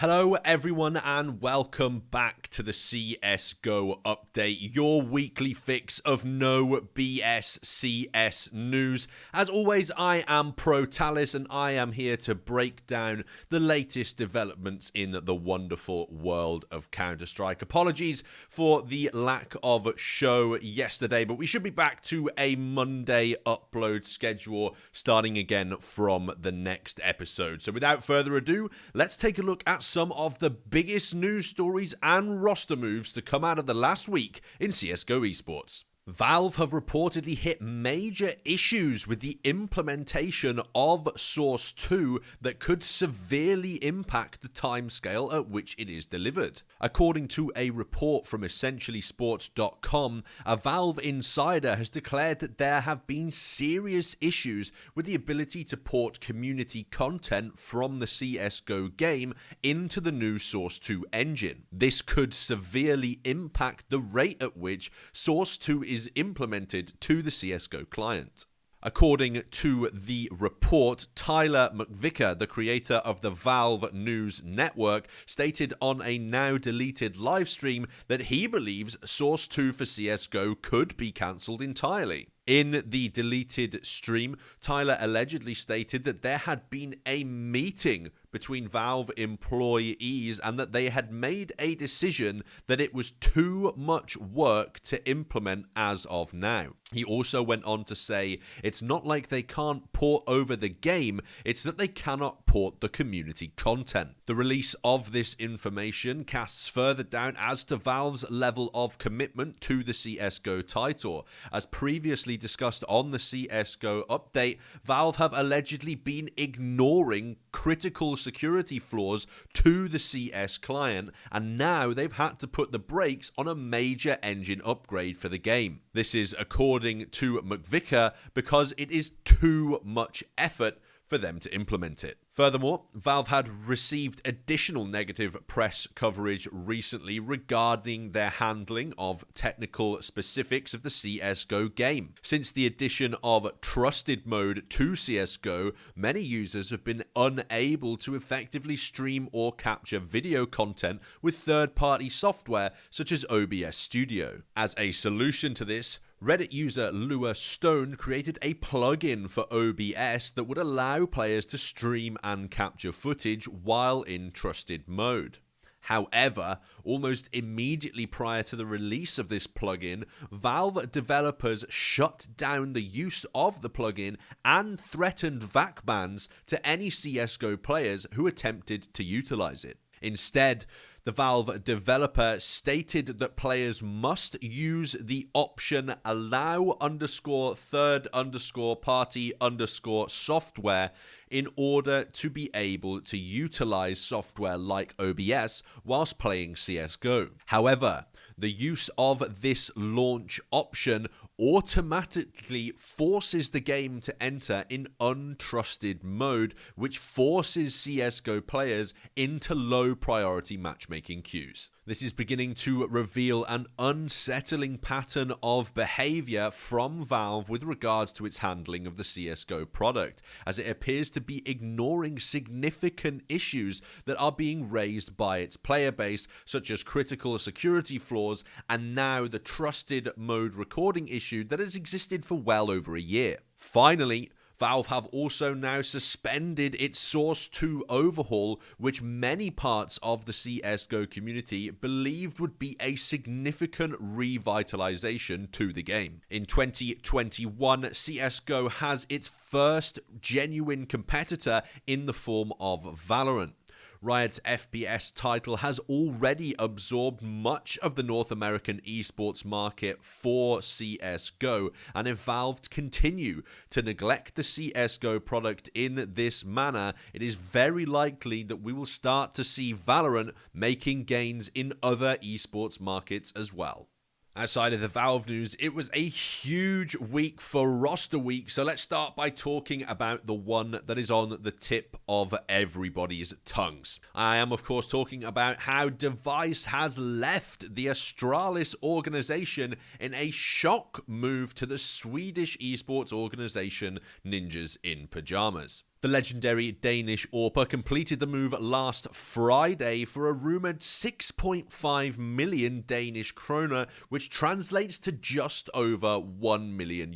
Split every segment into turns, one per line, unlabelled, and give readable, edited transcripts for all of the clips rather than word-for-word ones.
Hello everyone and welcome back to the CSGO update, your weekly fix of no BS CS news. As always, I am Protalis and I am here to break down the latest developments in the wonderful world of Counter-Strike. Apologies for the lack of show yesterday, but we should be back to a Monday upload schedule starting again from the next episode. So without further ado, let's take a look at some of the biggest news stories and roster moves to come out of the last week in CSGO esports. Valve have reportedly hit major issues with the implementation of Source 2 that could severely impact the timescale at which it is delivered. According to a report from EssentiallySports.com, a Valve insider has declared that there have been serious issues with the ability to port community content from the CSGO game into the new Source 2 engine. This could severely impact the rate at which Source 2 is implemented to the CSGO client. According to the report, Tyler McVicker, the creator of the Valve News Network, stated on a now-deleted livestream that he believes Source 2 for CSGO could be cancelled entirely. In the deleted stream, Tyler allegedly stated that there had been a meeting between Valve employees and that they had made a decision that it was too much work to implement as of now. He also went on to say it's not like they can't port over the game, it's that they cannot port the community content. The release of this information casts further doubt as to Valve's level of commitment to the CSGO title. As previously discussed on the CSGO update, Valve have allegedly been ignoring critical security flaws to the CS client, and now they've had to put the brakes on a major engine upgrade for the game. This is according to McVicker because it is too much effort for them to implement it. Furthermore, Valve had received additional negative press coverage recently regarding their handling of technical specifics of the CSGO game. Since the addition of Trusted Mode to CSGO, many users have been unable to effectively stream or capture video content with third-party software such as OBS Studio. As a solution to this, Reddit user Lua Stone created a plugin for OBS that would allow players to stream and capture footage while in trusted mode. However, almost immediately prior to the release of this plugin, Valve developers shut down the use of the plugin and threatened VAC bans to any CSGO players who attempted to utilize it. Instead, the Valve developer stated that players must use the option allow_third_party_software in order to be able to utilize software like OBS whilst playing CSGO. However, the use of this launch option automatically forces the game to enter in untrusted mode, which forces CSGO players into low priority matchmaking queues. This is beginning to reveal an unsettling pattern of behavior from Valve with regards to its handling of the CSGO product, as it appears to be ignoring significant issues that are being raised by its player base, such as critical security flaws and now the trusted mode recording issue that has existed for well over a year. Finally, Valve have also now suspended its Source 2 overhaul, which many parts of the CSGO community believed would be a significant revitalization to the game. In 2021, CSGO has its first genuine competitor in the form of Valorant. Riot's FPS title has already absorbed much of the North American esports market for CSGO, and if Valve continue to neglect the CSGO product in this manner, it is very likely that we will start to see Valorant making gains in other esports markets as well. Outside of the Valve news, it was a huge week for roster week, so let's start by talking about the one that is on the tip of everybody's tongues. I am, of course, talking about how Device has left the Astralis organization in a shock move to the Swedish esports organization Ninjas in Pyjamas. The legendary Danish AWPer completed the move last Friday for a rumoured 6.5 million Danish kroner, which translates to just over $1 million,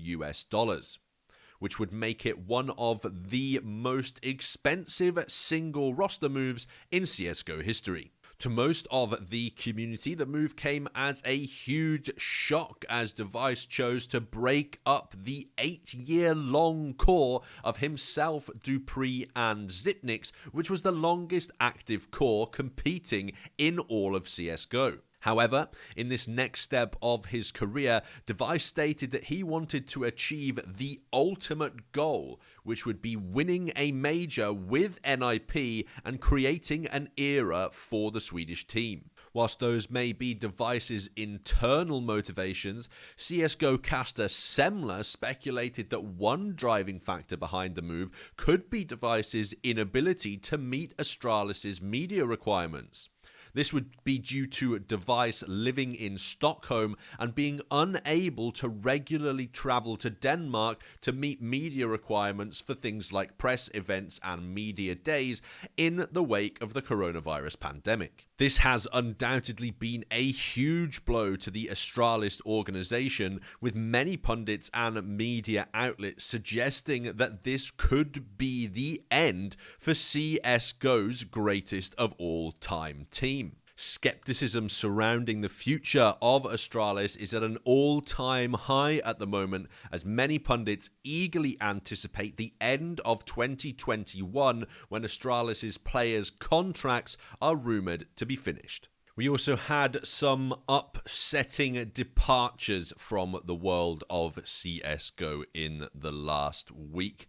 which would make it one of the most expensive single roster moves in CSGO history. To most of the community, the move came as a huge shock as Device chose to break up the 8-year-long core of himself, Dupree, and Zipnix, which was the longest active core competing in all of CSGO. However, in this next step of his career, Device stated that he wanted to achieve the ultimate goal, which would be winning a major with NIP and creating an era for the Swedish team. Whilst those may be Device's internal motivations, CSGO caster Semler speculated that one driving factor behind the move could be Device's inability to meet Astralis' media requirements. This would be due to Device living in Stockholm and being unable to regularly travel to Denmark to meet media requirements for things like press events and media days in the wake of the coronavirus pandemic. This has undoubtedly been a huge blow to the Astralis organization, with many pundits and media outlets suggesting that this could be the end for CSGO's greatest of all time team. Skepticism surrounding the future of Astralis is at an all-time high at the moment, as many pundits eagerly anticipate the end of 2021 when Astralis' players' contracts are rumoured to be finished. We also had some upsetting departures from the world of CSGO in the last week,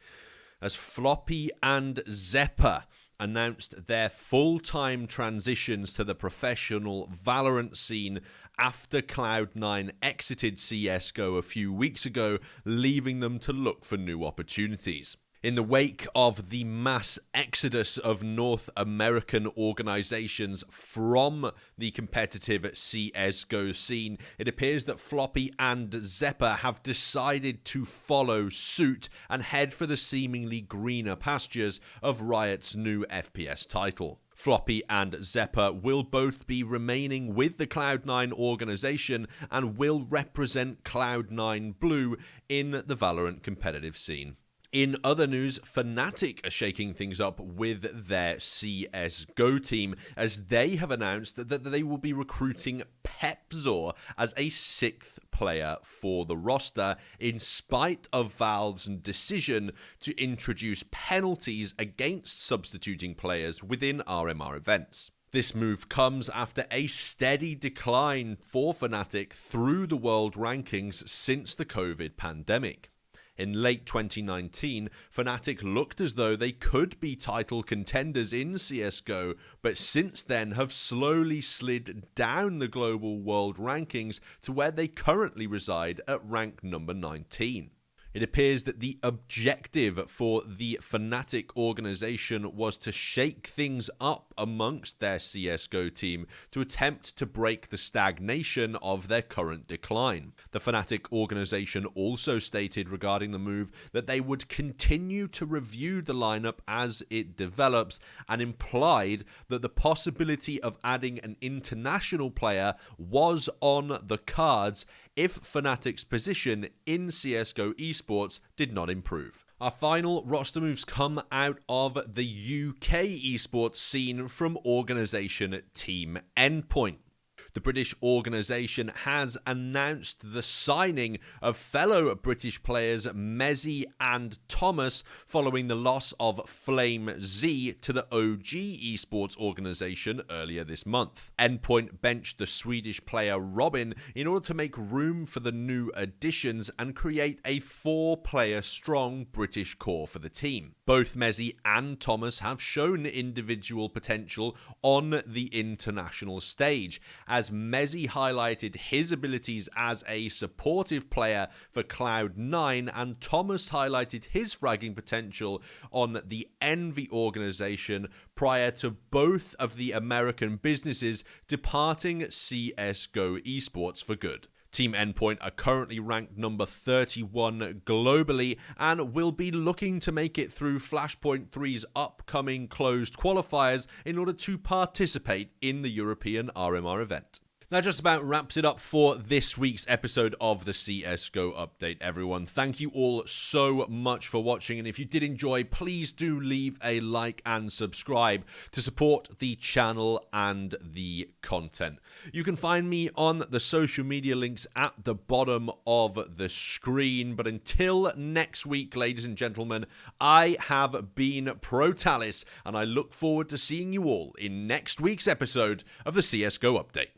as Floppy and Xeppa announced their full-time transitions to the professional Valorant scene after Cloud9 exited CSGO a few weeks ago, leaving them to look for new opportunities. In the wake of the mass exodus of North American organizations from the competitive CSGO scene, it appears that Floppy and Xeppa have decided to follow suit and head for the seemingly greener pastures of Riot's new FPS title. Floppy and Xeppa will both be remaining with the Cloud9 organization and will represent Cloud9 Blue in the Valorant competitive scene. In other news, Fnatic are shaking things up with their CSGO team, as they have announced that they will be recruiting Peppzor as a 6th player for the roster, in spite of Valve's decision to introduce penalties against substituting players within RMR events. This move comes after a steady decline for Fnatic through the world rankings since the COVID pandemic. In late 2019, Fnatic looked as though they could be title contenders in CSGO, but since then have slowly slid down the global world rankings to where they currently reside at rank number 19. It appears that the objective for the Fnatic organization was to shake things up amongst their CSGO team to attempt to break the stagnation of their current decline. The Fnatic organization also stated regarding the move that they would continue to review the lineup as it develops, and implied that the possibility of adding an international player was on the cards if Fnatic's position in CSGO esports did not improve. Our final roster moves come out of the UK esports scene from organisation Team Endpoint. The British organisation has announced the signing of fellow British players Mezii and Thomas following the loss of FlameZ to the OG esports organisation earlier this month. Endpoint benched the Swedish player Robin in order to make room for the new additions and create a 4-player strong British core for the team. Both Mezii and Thomas have shown individual potential on the international stage, as Mezii highlighted his abilities as a supportive player for Cloud9, and Thomas highlighted his fragging potential on the Envy organization prior to both of the American businesses departing CSGO esports for good. Team Endpoint are currently ranked number 31 globally and will be looking to make it through Flashpoint 3's upcoming closed qualifiers in order to participate in the European RMR event. That just about wraps it up for this week's episode of the CSGO Update, everyone. Thank you all so much for watching, and if you did enjoy, please do leave a like and subscribe to support the channel and the content. You can find me on the social media links at the bottom of the screen, but until next week, ladies and gentlemen, I have been Protalis, and I look forward to seeing you all in next week's episode of the CSGO Update.